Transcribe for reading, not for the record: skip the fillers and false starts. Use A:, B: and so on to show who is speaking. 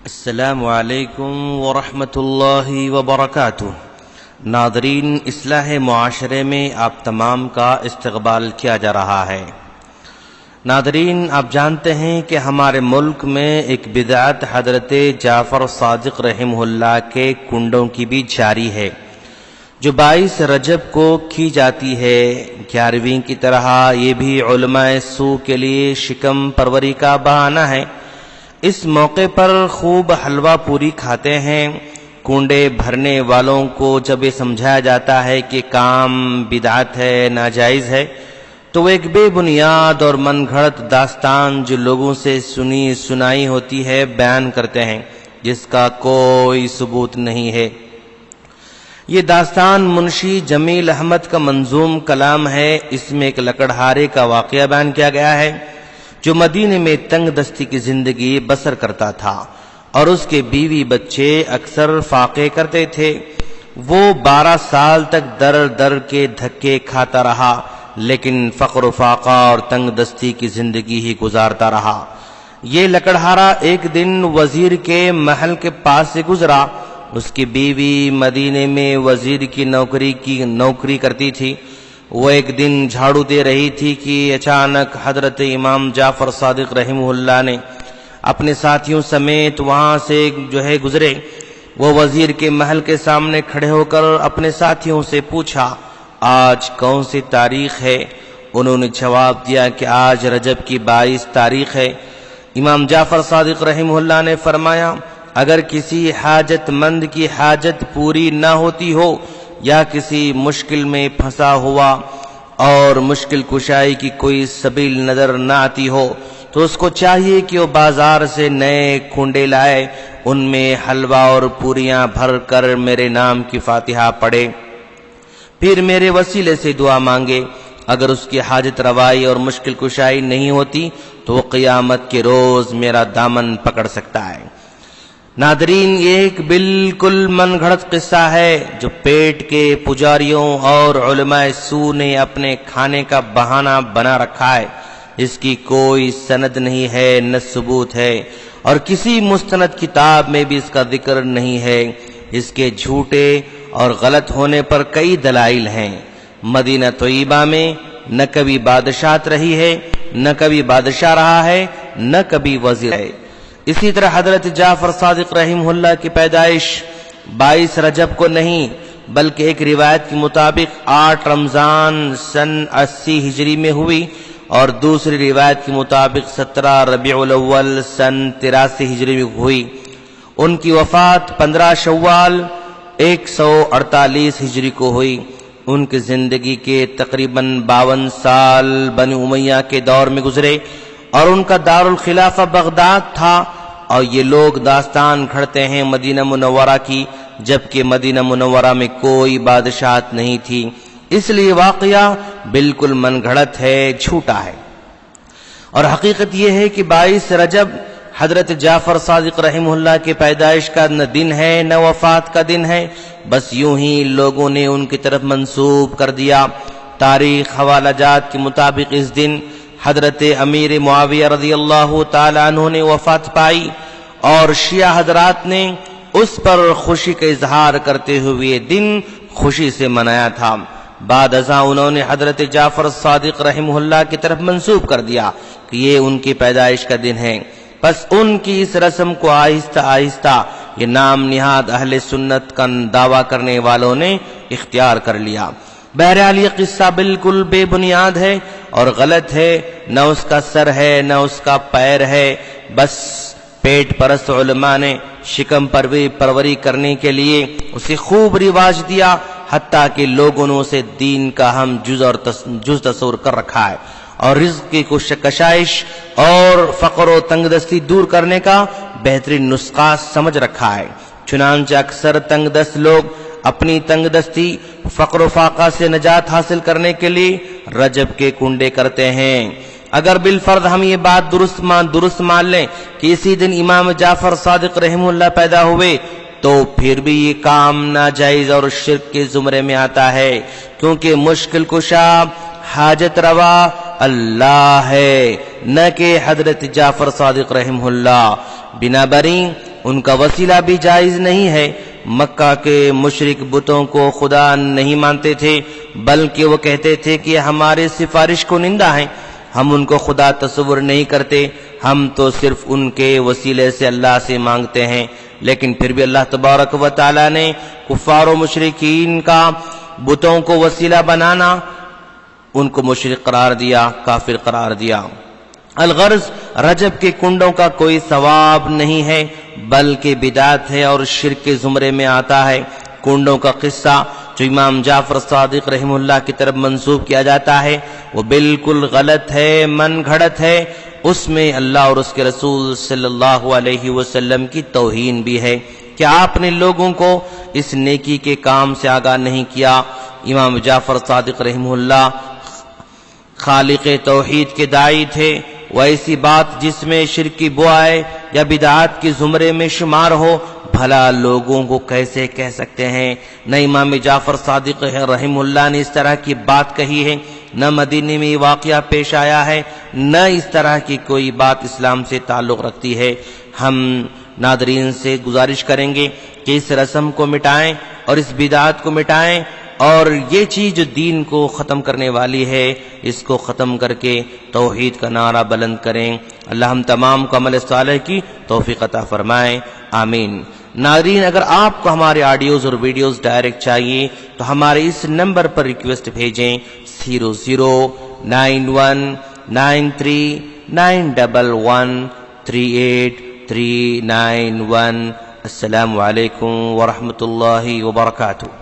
A: السلام علیکم ورحمۃ اللہ وبرکاتہ۔ ناظرین، اصلاح معاشرے میں آپ تمام کا استقبال کیا جا رہا ہے۔ ناظرین، آپ جانتے ہیں کہ ہمارے ملک میں ایک بدعت حضرت جعفر صادق رحمہ اللہ کے کنڈوں کی بھی جاری ہے، جو 22 رجب کو کی جاتی ہے۔ 11ویں کی طرح یہ بھی علماء سو کے لیے شکم پروری کا بہانہ ہے۔ اس موقع پر خوب حلوہ پوری کھاتے ہیں۔ کنڈے بھرنے والوں کو جب یہ سمجھایا جاتا ہے کہ کام بدعت ہے، ناجائز ہے، تو وہ ایک بے بنیاد اور من گھڑت داستان جو لوگوں سے سنائی ہوتی ہے بیان کرتے ہیں، جس کا کوئی ثبوت نہیں ہے۔ یہ داستان منشی جمیل احمد کا منظوم کلام ہے۔ اس میں ایک لکڑہارے کا واقعہ بیان کیا گیا ہے جو مدینے میں تنگ دستی کی زندگی بسر کرتا تھا اور اس کے بیوی بچے اکثر فاقے کرتے تھے۔ وہ 12 سال تک در در کے دھکے کھاتا رہا، لیکن فقر و فاقہ اور تنگ دستی کی زندگی ہی گزارتا رہا۔ یہ لکڑہارا ایک دن وزیر کے محل کے پاس سے گزرا۔ اس کی بیوی مدینے میں وزیر کی نوکری کرتی تھی۔ وہ ایک دن جھاڑو دے رہی تھی کہ اچانک حضرت امام جعفر صادق رحمہ اللہ نے اپنے ساتھیوں سمیت وہاں سے گزرے۔ وہ وزیر کے محل کے سامنے کھڑے ہو کر اپنے ساتھیوں سے پوچھا، آج کون سی تاریخ ہے؟ انہوں نے جواب دیا کہ آج رجب کی 22 تاریخ ہے۔ امام جعفر صادق رحمہ اللہ نے فرمایا، اگر کسی حاجت مند کی حاجت پوری نہ ہوتی ہو یا کسی مشکل میں پھنسا ہوا اور مشکل کشائی کی کوئی سبیل نظر نہ آتی ہو، تو اس کو چاہیے کہ وہ بازار سے نئے کنڈے لائے، ان میں حلوہ اور پوریاں بھر کر میرے نام کی فاتحہ پڑھے، پھر میرے وسیلے سے دعا مانگے۔ اگر اس کی حاجت روائی اور مشکل کشائی نہیں ہوتی تو وہ قیامت کے روز میرا دامن پکڑ سکتا ہے۔ ناظرین، یہ ایک بالکل من گھڑت قصہ ہے جو پیٹ کے پجاریوں اور علماء سو نے اپنے کھانے کا بہانہ بنا رکھا ہے۔ اس کی کوئی سند نہیں ہے، نہ ثبوت ہے، اور کسی مستند کتاب میں بھی اس کا ذکر نہیں ہے۔ اس کے جھوٹے اور غلط ہونے پر کئی دلائل ہیں۔ مدینہ طیبہ میں نہ کبھی بادشاہت رہی ہے، نہ کبھی بادشاہ رہا ہے، نہ کبھی وزیر ہے۔ اسی طرح حضرت جعفر صادق رحمہ اللہ کی پیدائش 22 رجب کو نہیں، بلکہ ایک روایت کے مطابق 8 رمضان سن 80 ہجری میں ہوئی، اور دوسری روایت کے مطابق 17 ربیع الاول سن 83 ہجری میں ہوئی۔ ان کی وفات 15 شوال 148 ہجری کو ہوئی۔ ان کی زندگی کے تقریباً 52 سال بنی امیہ کے دور میں گزرے، اور ان کا دارالخلافہ بغداد تھا۔ اور یہ لوگ داستان گھڑتے ہیں مدینہ منورہ کی، جبکہ مدینہ منورہ میں کوئی بادشاہت نہیں تھی۔ اس لیے واقعہ بالکل من گھڑت ہے، جھوٹا ہے۔ اور حقیقت یہ ہے کہ 22 رجب حضرت جعفر صادق رحمہ اللہ کے پیدائش کا نہ دن ہے نہ وفات کا دن ہے، بس یوں ہی لوگوں نے ان کی طرف منسوب کر دیا۔ تاریخ حوالہ جات کے مطابق اس دن حضرت امیر معاویہ رضی اللہ تعالی عنہ نے وفات پائی، اور شیعہ حضرات نے اس پر خوشی کا اظہار کرتے ہوئے یہ دن خوشی سے منایا تھا۔ بعد ازاں انہوں نے حضرت جعفر صادق رحمہ اللہ کی طرف منسوب کر دیا کہ یہ ان کی پیدائش کا دن ہے۔ پس ان کی اس رسم کو آہستہ آہستہ یہ نام نہاد اہل سنت کا دعویٰ کرنے والوں نے اختیار کر لیا۔ بہرحال یہ قصہ بالکل بے بنیاد ہے اور غلط ہے، نہ اس کا سر ہے نہ اس کا پیر ہے۔ بس پیٹ پرست علماء نے شکم پروری کرنے کے لیے اسے خوب رواج دیا، حتیٰ کہ لوگوں نے اسے دین کا ہم جز تصور کر رکھا ہے، اور رزق کی کشائش اور فقر و تنگ دستی دور کرنے کا بہترین نسخہ سمجھ رکھا ہے۔ چنانچہ اکثر تنگ دست لوگ اپنی تنگ دستی فقر و فاقہ سے نجات حاصل کرنے کے لیے رجب کے کنڈے کرتے ہیں۔ اگر بالفرض ہم یہ بات درست مان لیں کہ اسی دن امام جعفر صادق رحمہ اللہ پیدا ہوئے، تو پھر بھی یہ کام ناجائز اور شرک کے زمرے میں آتا ہے، کیونکہ مشکل کشا حاجت روا اللہ ہے، نہ کہ حضرت جعفر صادق رحمہ اللہ۔ بنابراین ان کا وسیلہ بھی جائز نہیں ہے۔ مکہ کے مشرک بتوں کو خدا نہیں مانتے تھے، بلکہ وہ کہتے تھے کہ ہمارے سفارش کنندہ ہیں، ہم ان کو خدا تصور نہیں کرتے، ہم تو صرف ان کے وسیلے سے اللہ سے مانگتے ہیں۔ لیکن پھر بھی اللہ تبارک و تعالی نے کفار و مشرکین کا بتوں کو وسیلہ بنانا، ان کو مشرک قرار دیا، کافر قرار دیا۔ الغرض رجب کے کنڈوں کا کوئی ثواب نہیں ہے، بلکہ بدعت ہے اور شرک کے زمرے میں آتا ہے۔ کنڈوں کا قصہ جو امام جعفر صادق رحمہ اللہ کی طرف منسوب کیا جاتا ہے وہ بالکل غلط ہے، من گھڑت ہے، اس میں اللہ اور اس کے رسول صلی اللہ علیہ وسلم کی توہین بھی ہے۔ کہ آپ نے لوگوں کو اس نیکی کے کام سے آگاہ نہیں کیا۔ امام جعفر صادق رحمہ اللہ خالق توحید کے داعی تھے، وہ ایسی بات جس میں شرک کی بو آئے یا بدعات کے زمرے میں شمار ہو بھلا لوگوں کو کیسے کہہ سکتے ہیں؟ نہ امام جعفر صادق رحمہ اللہ نے اس طرح کی بات کہی ہے، نہ مدینے میں یہ واقعہ پیش آیا ہے، نہ اس طرح کی کوئی بات اسلام سے تعلق رکھتی ہے۔ ہم ناظرین سے گزارش کریں گے کہ اس رسم کو مٹائیں اور اس بدعات کو مٹائیں، اور یہ چیز جو دین کو ختم کرنے والی ہے اس کو ختم کر کے توحید کا نعرہ بلند کریں۔ اللہ ہم تمام کو عمل صالح کی توفیق عطا فرمائے، آمین۔ ناظرین، اگر آپ کو ہمارے آڈیوز اور ویڈیوز ڈائریکٹ چاہیے تو ہمارے اس نمبر پر ریکویسٹ بھیجیں 0091393911383991۔ السلام علیکم ورحمۃ اللہ وبرکاتہ۔